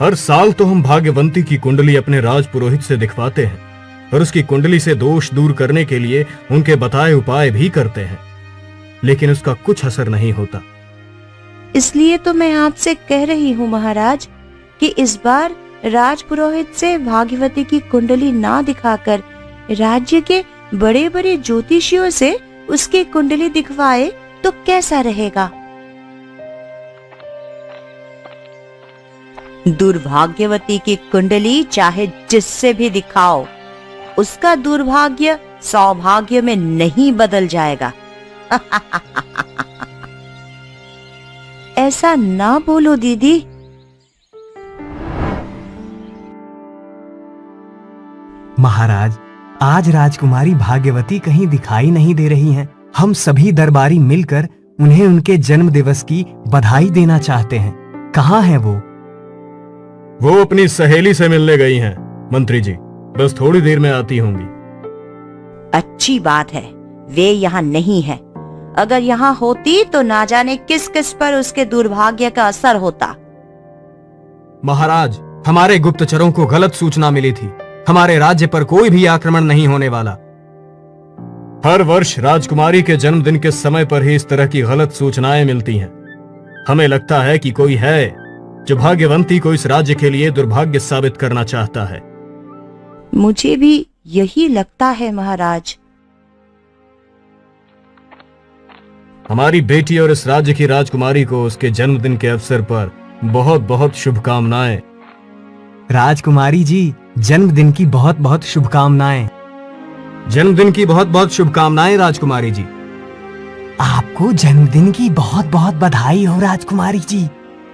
F: हर साल तो हम भाग्यवंती की कुंडली अपने राज पुरोहित से दिखवाते हैं और उसकी कुंडली से दोष दूर करने के लिए उनके बताए उपाय भी करते हैं, लेकिन उसका कुछ असर नहीं होता।
G: इसलिए तो मैं आपसे कह रही हूँ महाराज कि इस बार राज पुरोहित से भाग्यवती की कुंडली ना दिखाकर राज्य के बड़े बड़े ज्योतिषियों से उसकी कुंडली दिखवाए तो कैसा रहेगा। दुर्भाग्यवती की कुंडली चाहे जिससे भी दिखाओ, उसका दुर्भाग्य सौभाग्य में नहीं बदल जाएगा। ऐसा ना बोलो दीदी।
F: महाराज, आज राजकुमारी भाग्यवती कहीं दिखाई नहीं दे रही हैं। हम सभी दरबारी मिलकर उन्हें उनके जन्म दिवस की बधाई देना चाहते हैं। कहाँ हैं वो?
H: वो अपनी सहेली से मिलने गई हैं, मंत्री जी। बस थोड़ी देर में आती होंगी।
G: अच्छी बात है, वे यहाँ नहीं है। अगर यहाँ होती तो ना जाने किस किस पर उसके दुर्भाग्य का असर होता।
F: महाराज, हमारे गुप्तचरों को गलत सूचना मिली थी। हमारे राज्य पर कोई भी आक्रमण नहीं होने वाला।
H: हर वर्ष राजकुमारी के जन्मदिन के समय पर ही इस तरह की गलत सूचनाएं मिलती हैं। हमें लगता है कि कोई है जो भाग्यवंती को इस राज्य के लिए दुर्भाग्य साबित करना चाहता है।
G: मुझे भी यही लगता है महाराज।
H: हमारी बेटी और इस राज्य की राजकुमारी को उसके जन्मदिन के अवसर पर बहुत बहुत शुभकामनाएं।
F: राजकुमारी जी, जन्मदिन की बहुत बहुत शुभकामनाएं।
H: जन्मदिन की बहुत बहुत शुभकामनाएं राजकुमारी जी।
F: आपको जन्मदिन की बहुत बहुत बधाई हो राजकुमारी जी।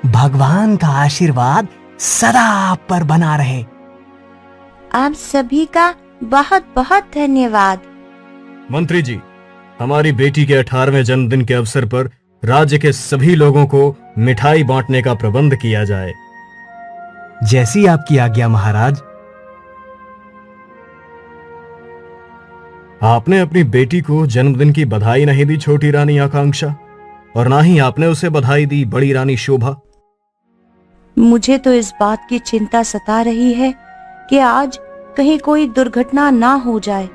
F: भगवान का आशीर्वाद सदा आप पर बना रहे।
G: आप सभी का बहुत बहुत धन्यवाद।
H: मंत्री जी, हमारी बेटी के 18वें जन्मदिन के अवसर पर राज्य के सभी लोगों को मिठाई बांटने का प्रबंध किया जाए।
F: जैसी आपकी आज्ञा महाराज।
H: आपने अपनी बेटी को जन्मदिन की बधाई नहीं दी छोटी रानी आकांक्षा, और ना ही आपने उसे बधाई दी बड़ी रानी शोभा।
G: मुझे तो इस बात की चिंता सता रही है कि आज कहीं कोई दुर्घटना ना हो जाए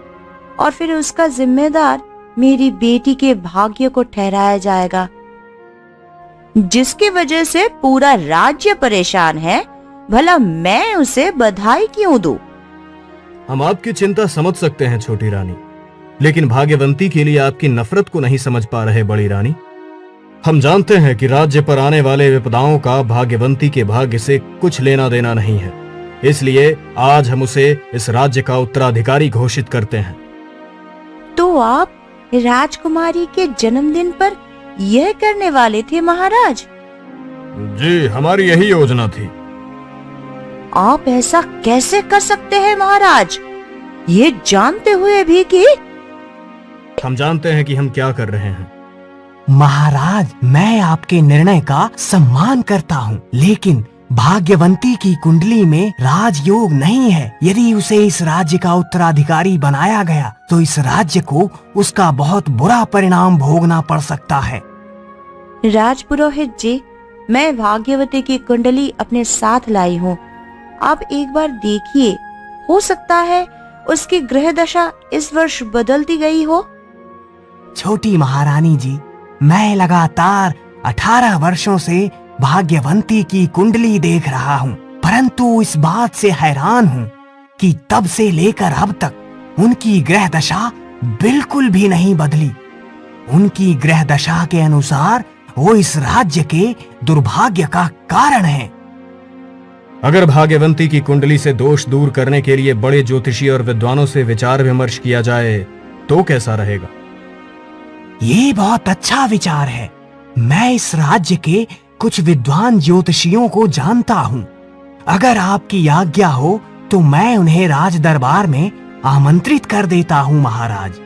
G: और फिर उसका जिम्मेदार मेरी बेटी के भाग्य को ठहराया जाएगा, जिसकी वजह से पूरा राज्य परेशान है। भला मैं उसे बधाई क्यों दूं?
H: हम आपकी चिंता समझ सकते हैं छोटी रानी, लेकिन भाग्यवंती के लिए आपकी नफरत को नहीं समझ पा रहे बड़ी रानी। हम जानते हैं कि राज्य पर आने वाले विपदाओं का भाग्यवंती के भाग्य से कुछ लेना देना नहीं है, इसलिए आज हम उसे इस राज्य का उत्तराधिकारी घोषित करते हैं।
G: तो आप राजकुमारी के जन्मदिन पर यह करने वाले थे महाराज?
H: जी, हमारी यही योजना थी।
G: आप ऐसा कैसे कर सकते हैं महाराज, ये जानते हुए भी कि?
H: हम जानते हैं कि हम क्या कर रहे हैं।
F: महाराज, मैं आपके निर्णय का सम्मान करता हूँ, लेकिन भाग्यवंती की कुंडली में राजयोग नहीं है। यदि उसे इस राज्य का उत्तराधिकारी बनाया गया तो इस राज्य को उसका बहुत बुरा परिणाम भोगना पड़ सकता है।
G: राजपुरोहित जी, मैं भाग्यवती की कुंडली अपने साथ लाई हूँ। आप एक बार देखिए, हो सकता है उसकी ग्रह दशा इस वर्ष बदलती गई हो।
F: छोटी महारानी जी, मैं लगातार 18 वर्षों से भाग्यवंती की कुंडली देख रहा हूँ, परंतु इस बात से हैरान हूँ कि तब से लेकर अब तक उनकी ग्रह दशा बिल्कुल भी नहीं बदली। उनकी ग्रह दशा के अनुसार वो इस राज्य के दुर्भाग्य का कारण है।
H: अगर भाग्यवंती की कुंडली से दोष दूर करने के लिए बड़े ज्योतिषी और विद्वानों से विचार विमर्श किया जाए तो कैसा रहेगा?
F: ये बहुत अच्छा विचार है। मैं इस राज्य के कुछ विद्वान ज्योतिषियों को जानता हूँ। अगर आपकी आज्ञा हो तो मैं उन्हें राज दरबार में आमंत्रित कर देता हूँ महाराज।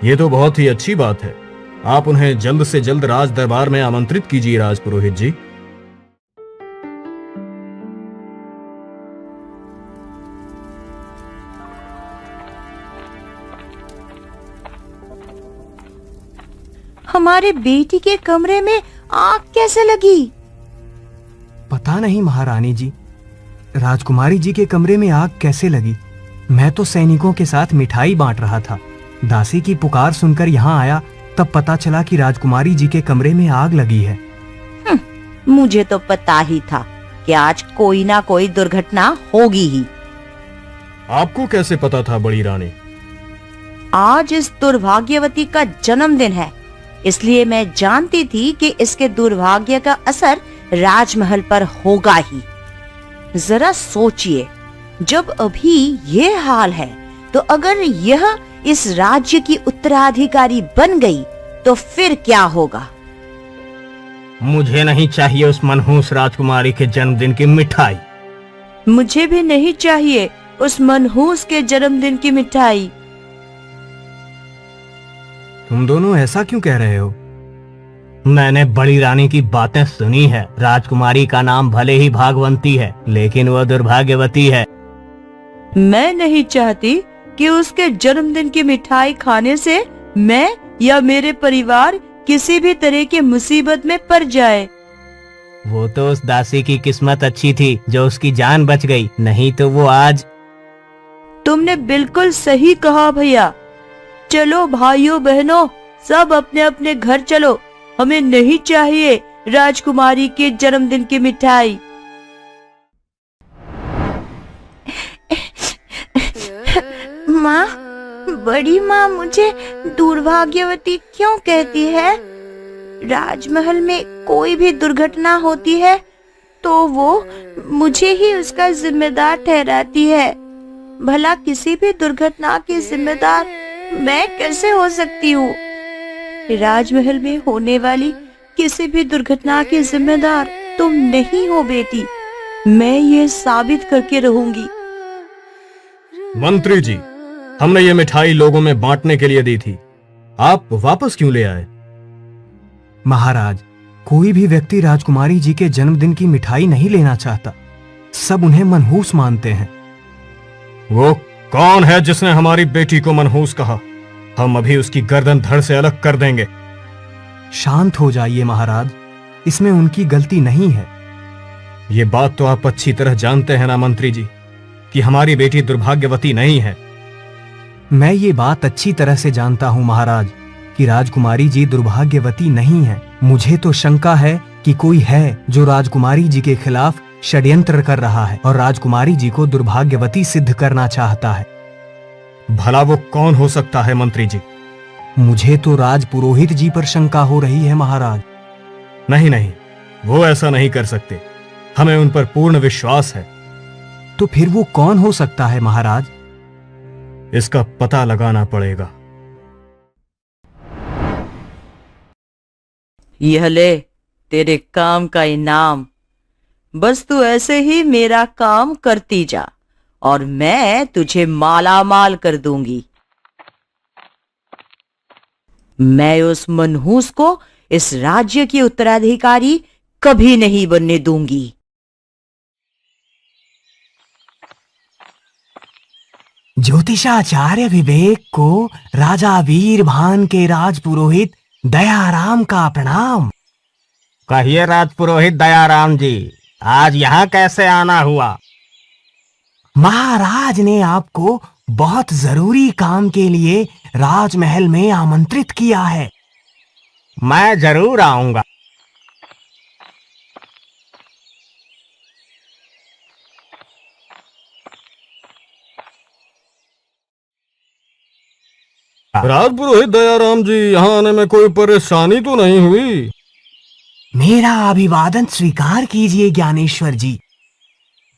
H: ये तो बहुत ही अच्छी बात है। आप उन्हें जल्द से जल्द राज दरबार में आमंत्रित कीजिए राजपुरोहित जी।
G: हमारे बेटी के कमरे में आग कैसे लगी?
F: पता नहीं महारानी जी, राजकुमारी जी के कमरे में आग कैसे लगी। मैं तो सैनिकों के साथ मिठाई बांट रहा था। दासी की पुकार सुनकर यहाँ आया, तब पता चला कि राजकुमारी जी के कमरे में आग लगी है।
G: मुझे तो पता ही था कि आज कोई ना कोई दुर्घटना होगी ही।
H: आपको कैसे पता था बड़ी रानी?
G: आज इस दुर्भाग्यवती का जन्मदिन है, इसलिए मैं जानती थी कि इसके दुर्भाग्य का असर राजमहल पर होगा ही। जरा सोचिए, जब अभी ये हाल है तो अगर यह इस राज्य की उत्तराधिकारी बन गई तो फिर क्या होगा?
F: मुझे नहीं चाहिए उस मनहूस राजकुमारी के जन्मदिन की मिठाई।
G: मुझे भी नहीं चाहिए उस मनहूस के जन्मदिन की मिठाई।
F: तुम दोनों ऐसा क्यों कह रहे हो? मैंने बड़ी रानी की बातें सुनी है। राजकुमारी का नाम भले ही भागवंती है, लेकिन वह दुर्भाग्यवती है।
G: मैं नहीं चाहती कि उसके जन्मदिन की मिठाई खाने से मैं या मेरे परिवार किसी भी तरह की मुसीबत में पड़ जाए।
F: वो तो उस दासी की किस्मत अच्छी थी जो उसकी जान बच गई, नहीं तो वो आज।
G: तुमने बिल्कुल सही कहा भैया। चलो भाइयों बहनों, सब अपने अपने घर चलो। हमें नहीं चाहिए राजकुमारी के जन्मदिन की मिठाई। माँ, बड़ी माँ मुझे दुर्भाग्यवती क्यों कहती है? राजमहल में कोई भी दुर्घटना होती है तो वो मुझे ही उसका जिम्मेदार ठहराती है। भला किसी भी दुर्घटना की जिम्मेदार मैं कैसे हो सकती हूँ? राजमहल में होने वाली किसी भी दुर्घटना की जिम्मेदार तुम नहीं हो बेटी। मैं ये साबित करके रहूंगी।
H: मंत्री जी, हमने ये मिठाई लोगों में बांटने के लिए दी थी, आप वापस क्यों ले आए?
F: महाराज, कोई भी व्यक्ति राजकुमारी जी के जन्मदिन की मिठाई नहीं लेना चाहता। सब उन्हें मनहूस मानते हैं।
H: वो कौन है जिसने हमारी बेटी को मनहूस कहा? हम अभी उसकी गर्दन धड़ से अलग कर देंगे।
F: शांत हो जाइए महाराज, इसमें उनकी गलती नहीं है।
H: ये बात तो आप अच्छी तरह जानते हैं ना मंत्री जी, कि हमारी बेटी दुर्भाग्यवती नहीं है।
F: मैं ये बात अच्छी तरह से जानता हूँ महाराज कि राजकुमारी जी दुर्भाग्यवती नहीं है। मुझे तो शंका है कि कोई है जो राजकुमारी जी के खिलाफ षड्यंत्र कर रहा है और राजकुमारी जी को दुर्भाग्यवती सिद्ध करना चाहता है।
H: भला वो कौन हो सकता है मंत्री जी?
F: मुझे तो राज पुरोहित जी पर शंका हो रही है महाराज।
H: नहीं नहीं, वो ऐसा नहीं कर सकते। हमें उन पर पूर्ण विश्वास है।
F: तो फिर वो कौन हो सकता है महाराज?
H: इसका पता लगाना पड़ेगा।
G: यह ले तेरे काम का इनाम। बस तू ऐसे ही मेरा काम करती जा और मैं तुझे माला माल कर दूंगी। मैं उस मनहूस को इस राज्य की उत्तराधिकारी कभी नहीं बनने दूंगी।
F: ज्योतिषाचार्य विवेक को राजा वीरभान के राजपुरोहित दयाराम का प्रणाम।
I: कहिए राजपुरोहित दयाराम जी, आज यहाँ कैसे आना हुआ?
F: महाराज ने आपको बहुत जरूरी काम के लिए राजमहल में आमंत्रित किया है।
I: मैं जरूर आऊंगा।
H: राजपुरोहित दयाराम जी, यहाँ आने में कोई परेशानी तो नहीं हुई?
F: मेरा अभिवादन स्वीकार कीजिए ज्ञानेश्वर जी।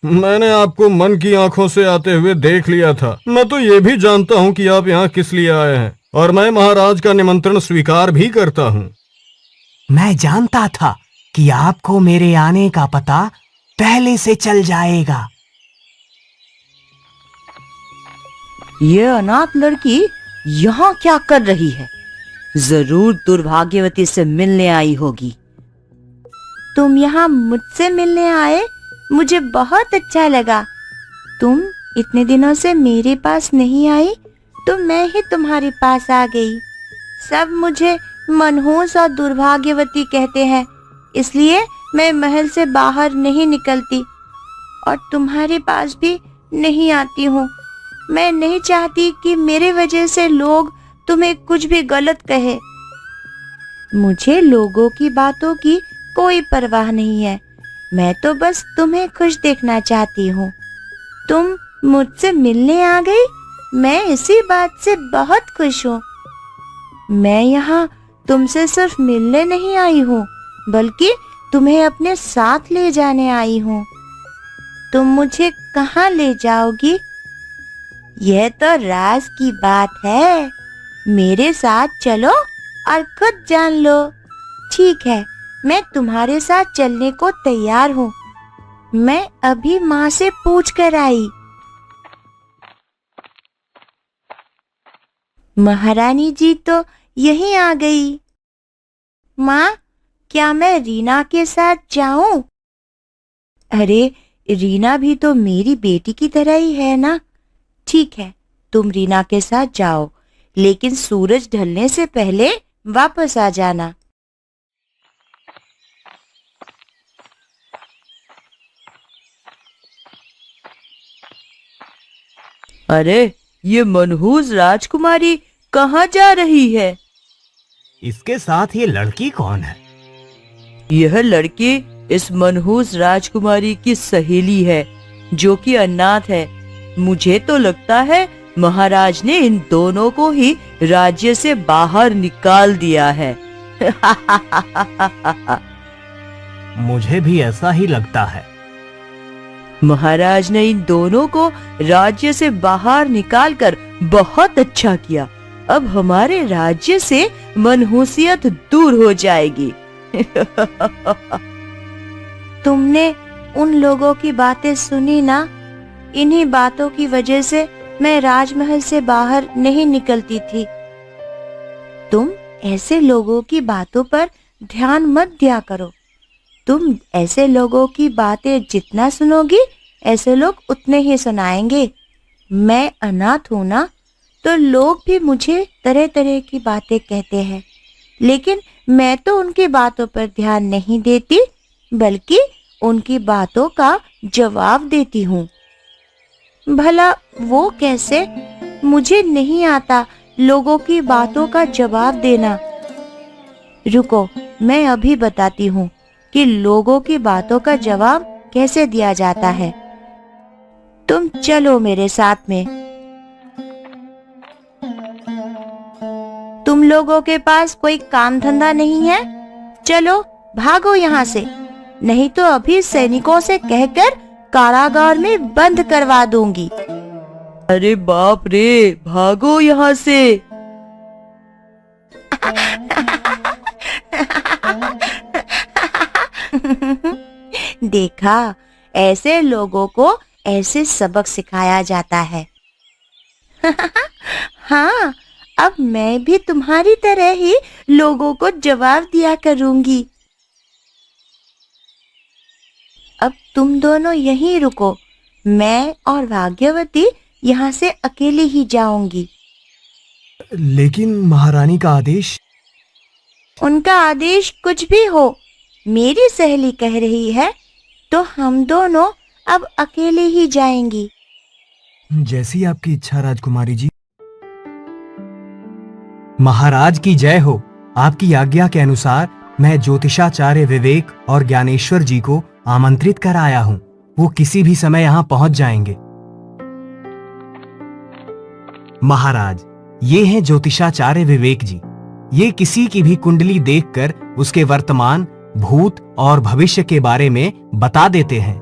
H: मैंने आपको मन की आंखों से आते हुए देख लिया था। मैं तो ये भी जानता हूँ कि आप यहाँ किस लिए आए हैं और मैं महाराज का निमंत्रण स्वीकार भी करता हूँ।
F: मैं जानता था कि आपको मेरे आने का पता पहले से चल जाएगा।
G: ये अनाथ लड़की यहाँ क्या कर रही है? जरूर दुर्भाग्यवती से मिलने आई होगी। तुम यहाँ मुझसे मिलने आए, मुझे बहुत अच्छा लगा। तुम इतने दिनों से मेरे पास नहीं आई तो मैं ही तुम्हारे पास आ गई। सब मुझे मनहूस और दुर्भाग्यवती कहते हैं, इसलिए मैं महल से बाहर नहीं निकलती और तुम्हारे पास भी नहीं आती हूँ। मैं नहीं चाहती कि मेरे वजह से लोग तुम्हें कुछ भी गलत कहे। मुझे लोगों की बातों की कोई परवाह नहीं है। मैं तो बस तुम्हें खुश देखना चाहती हूँ। तुम मुझसे मिलने आ गई, मैं इसी बात से बहुत खुश हूँ। मैं यहाँ तुमसे सिर्फ मिलने नहीं आई हूँ, बल्कि तुम्हें अपने साथ ले जाने आई हूँ। तुम मुझे कहाँ ले जाओगी? यह तो राज की बात है। मेरे साथ चलो और खुद जान लो। ठीक है, मैं तुम्हारे साथ चलने को तैयार हूँ। मैं अभी माँ से पूछ कर आई। महारानी जी तो यहीं आ गई। माँ, क्या मैं रीना के साथ जाऊं? अरे, रीना भी तो मेरी बेटी की तरह ही है ना। ठीक है, तुम रीना के साथ जाओ, लेकिन सूरज ढलने से पहले वापस आ जाना।
J: अरे, ये मनहूस राजकुमारी कहाँ जा रही है?
I: इसके साथ ये लड़की कौन है?
J: यह लड़की इस मनहूस राजकुमारी की सहेली है, जो कि अनाथ है। मुझे तो लगता है महाराज ने इन दोनों को ही राज्य से बाहर निकाल दिया है।
I: मुझे भी ऐसा ही लगता है।
J: महाराज ने इन दोनों को राज्य से बाहर निकालकर बहुत अच्छा किया। अब हमारे राज्य से मनहूसियत दूर हो जाएगी।
G: तुमने उन लोगों की बातें सुनी ना? इन्हीं बातों की वजह से मैं राजमहल से बाहर नहीं निकलती थी। तुम ऐसे लोगों की बातों पर ध्यान मत दिया करो। तुम ऐसे लोगों की बातें जितना सुनोगी, ऐसे लोग उतने ही सुनाएंगे। मैं अनाथ हूं ना, तो लोग भी मुझे तरह तरह की बातें कहते हैं, लेकिन मैं तो उनकी बातों पर ध्यान नहीं देती, बल्कि उनकी बातों का जवाब देती हूँ। भला वो कैसे? मुझे नहीं आता लोगों की बातों का जवाब देना। रुको, मैं अभी बताती हूँ कि लोगों की बातों का जवाब कैसे दिया जाता है। तुम चलो मेरे साथ में। तुम लोगों के पास कोई काम धंधा नहीं है? चलो भागो यहाँ से, नहीं तो अभी सैनिकों से कहकर कारागार में बंद करवा दूंगी।
J: अरे बाप रे, भागो यहाँ से।
G: देखा, ऐसे लोगों को ऐसे सबक सिखाया जाता है। हाँ, अब मैं भी तुम्हारी तरह ही लोगों को जवाब दिया करूंगी। अब तुम दोनों यहीं रुको, मैं और भाग्यवती यहाँ से अकेली ही जाऊंगी।
H: लेकिन महारानी का आदेश?
G: उनका आदेश कुछ भी हो, मेरी सहेली कह रही है तो हम दोनों अब अकेले ही जाएंगी।
H: जैसी आपकी इच्छा राजकुमारी जी। महाराज की जय हो। आपकी आज्ञा के अनुसार मैं ज्योतिषाचार्य विवेक और ज्ञानेश्वर जी को आमंत्रित कर आया हूँ। वो किसी भी समय यहाँ पहुंच जाएंगे। महाराज, ये हैं ज्योतिषाचार्य विवेक जी। ये किसी की भी कुंडली देखकर उसके वर्तमान, भूत और भविष्य के बारे में बता देते हैं।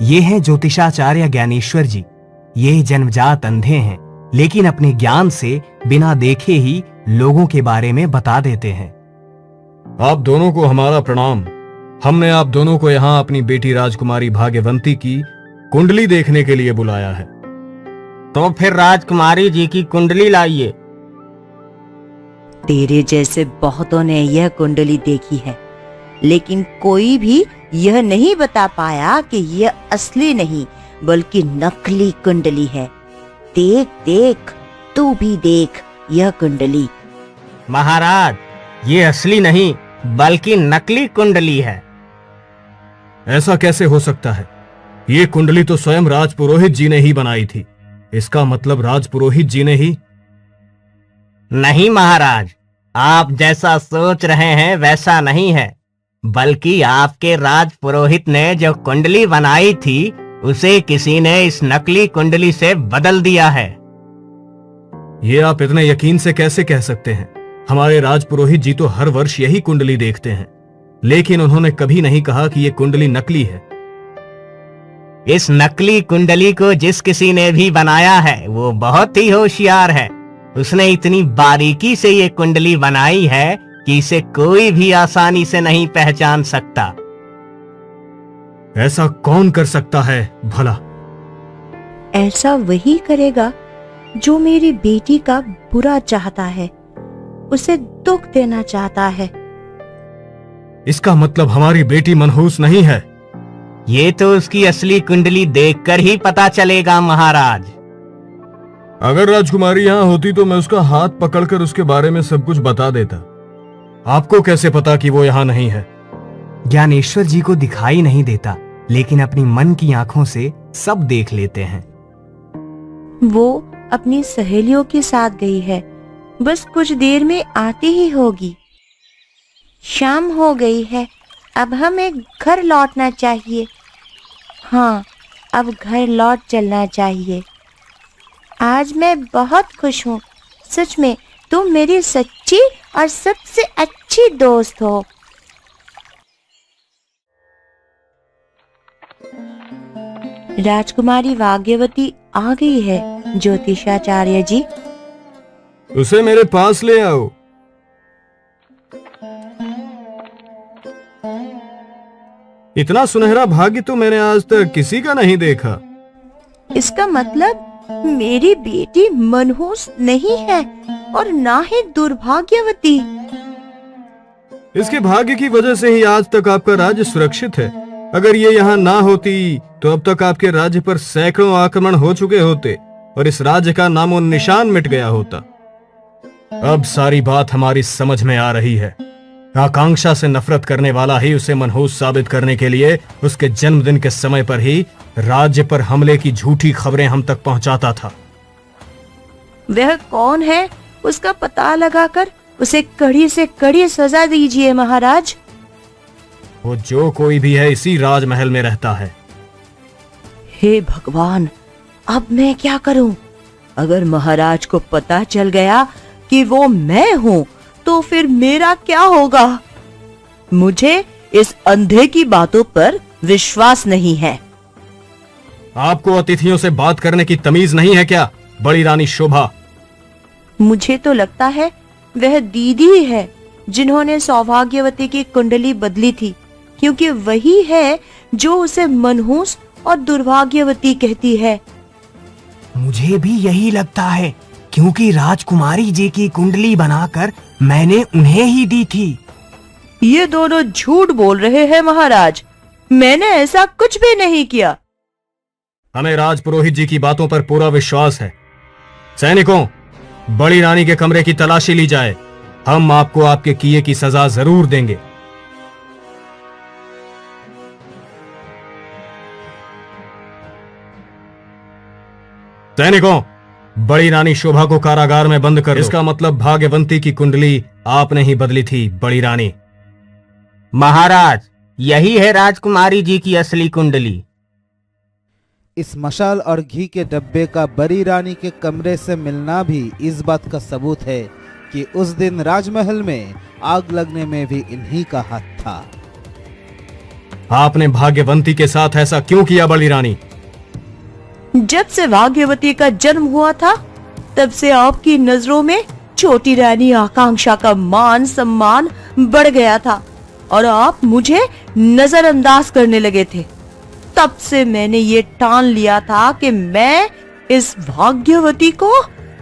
H: ये हैं ज्योतिषाचार्य ज्ञानेश्वर जी। ये जन्मजात अंधे हैं, लेकिन अपने ज्ञान से बिना देखे ही लोगों के बारे में बता देते हैं।
F: आप दोनों को हमारा प्रणाम। हमने आप दोनों को यहाँ अपनी बेटी राजकुमारी भाग्यवंती की कुंडली देखने के लिए बुलाया है।
I: तो फिर राजकुमारी जी की कुंडली लाइए।
G: तेरे जैसे बहुतों ने यह कुंडली देखी है, लेकिन कोई भी यह नहीं बता पाया कि यह असली नहीं बल्कि नकली कुंडली है। देख देख, तू भी देख यह कुंडली।
I: महाराज, ये असली नहीं बल्कि नकली कुंडली है।
F: ऐसा कैसे हो सकता है? ये कुंडली तो स्वयं राजपुरोहित जी ने ही बनाई थी। इसका मतलब राजपुरोहित जी ने ही?
I: नहीं महाराज, आप जैसा सोच रहे हैं वैसा नहीं है, बल्कि आपके राजपुरोहित ने जो कुंडली बनाई थी उसे किसी ने इस नकली कुंडली से बदल दिया है।
F: ये आप इतने यकीन से कैसे कह सकते हैं? हमारे राजपुरोहित जी तो हर वर्ष यही कुंडली देखते हैं।
H: लेकिन उन्होंने कभी नहीं कहा कि ये कुंडली नकली है।
I: इस नकली कुंडली को जिस किसी ने भी बनाया है वो बहुत ही होशियार है। उसने इतनी बारीकी से ये कुंडली बनाई है कि इसे कोई भी आसानी से नहीं पहचान सकता।
H: ऐसा कौन कर सकता है भला?
G: ऐसा वही करेगा जो मेरी बेटी का बुरा चाहता है, उसे दुख देना चाहता है।
H: इसका मतलब हमारी बेटी मनहूस नहीं है।
I: ये तो उसकी असली कुंडली देखकर ही पता चलेगा महाराज।
H: अगर राजकुमारी यहाँ होती तो मैं उसका हाथ पकड़कर उसके बारे में सब कुछ बता देता। आपको कैसे पता कि वो यहाँ नहीं है?
I: ज्ञानेश्वर जी को दिखाई नहीं देता, लेकिन अपनी मन की आंखों से सब देख लेते हैं।
G: वो अपनी सहेलियों के साथ गई है, बस कुछ देर में आती ही होगी। शाम हो गई है, अब हमें घर लौटना चाहिए। हाँ, अब घर लौट चलना चाहिए। आज मैं बहुत खुश हूँ। सच में तुम मेरी सच्ची और सबसे अच्छी दोस्त हो। राजकुमारी भाग्यवती आ गई है ज्योतिषाचार्य जी।
H: उसे मेरे पास ले आओ। इतना सुनहरा भाग्य तो मैंने आज तक किसी का नहीं देखा।
G: इसका मतलब मेरी बेटी मनहूस नहीं है और ना ही दुर्भाग्यवती।
H: इसके भाग्य की वजह से ही आज तक आपका राज्य सुरक्षित है। अगर ये यहाँ ना होती तो अब तक आपके राज्य पर सैकड़ों आक्रमण हो चुके होते और इस राज्य का नामो निशान मिट गया होता। अब सारी बात हमारी समझ में आ रही है। आकांक्षा से नफरत करने वाला ही उसे मनहूस साबित करने के लिए उसके जन्मदिन के समय पर ही राज्य पर हमले की झूठी खबरें हम तक पहुंचाता था।
G: वह कौन है, उसका पता लगाकर उसे कड़ी से कड़ी सजा दीजिए महाराज।
H: वो जो कोई भी है इसी राजमहल में रहता है।
J: हे भगवान, अब मैं क्या करूं? अगर महाराज को पता चल गया कि वो मैं हूं तो फिर मेरा क्या होगा? मुझे इस अंधे की बातों पर विश्वास नहीं है।
H: आपको अतिथियों से बात करने की तमीज नहीं है क्या, बड़ी रानी शोभा?
G: मुझे तो लगता है वह दीदी है जिन्होंने सौभाग्यवती की कुंडली बदली थी, क्योंकि वही है जो उसे मनहूस और दुर्भाग्यवती कहती है।
I: मुझे भी यही लगता है, क्योंकि राजकुमारी जी की कुंडली बनाकर मैंने उन्हें ही दी थी।
J: ये दोनों झूठ बोल रहे हैं महाराज। मैंने ऐसा कुछ भी नहीं किया।
H: हमें राजपुरोहित जी की बातों पर पूरा विश्वास है। सैनिकों, बड़ी रानी के कमरे की तलाशी ली जाए। हम आपको आपके किए की सजा जरूर देंगे। सैनिकों, बड़ी रानी शोभा को कारागार में बंद कर दो। इसका मतलब भाग्यवंती की कुंडली आपने ही बदली थी, बड़ी रानी।
I: महाराज, यही है राजकुमारी जी की असली कुंडली।
K: इस मशाल और घी के डब्बे का बड़ी रानी के कमरे से मिलना भी इस बात का सबूत है कि उस दिन राजमहल में आग लगने में भी इन्हीं का हाथ था।
H: आपने भाग्यवंती के साथ ऐसा क्यों किया, बड़ी रानी?
J: जब से भाग्यवती का जन्म हुआ था, तब से आपकी नजरों में छोटी रानी आकांक्षा का मान सम्मान बढ़ गया था और आप मुझे नजरअंदाज करने लगे थे। तब से मैंने ये ठान लिया था कि मैं इस भाग्यवती को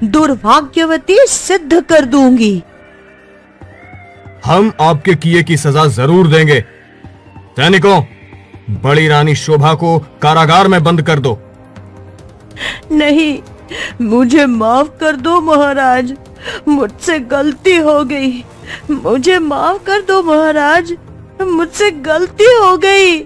J: दुर्भाग्यवती सिद्ध कर दूंगी।
H: हम आपके किए की सजा जरूर देंगे। सैनिकों, बड़ी रानी शोभा को कारागार में बंद कर दो।
J: नहीं, मुझे माफ कर दो महाराज। मुझसे गलती हो गई। मुझे माफ कर दो महाराज, मुझसे गलती हो गई।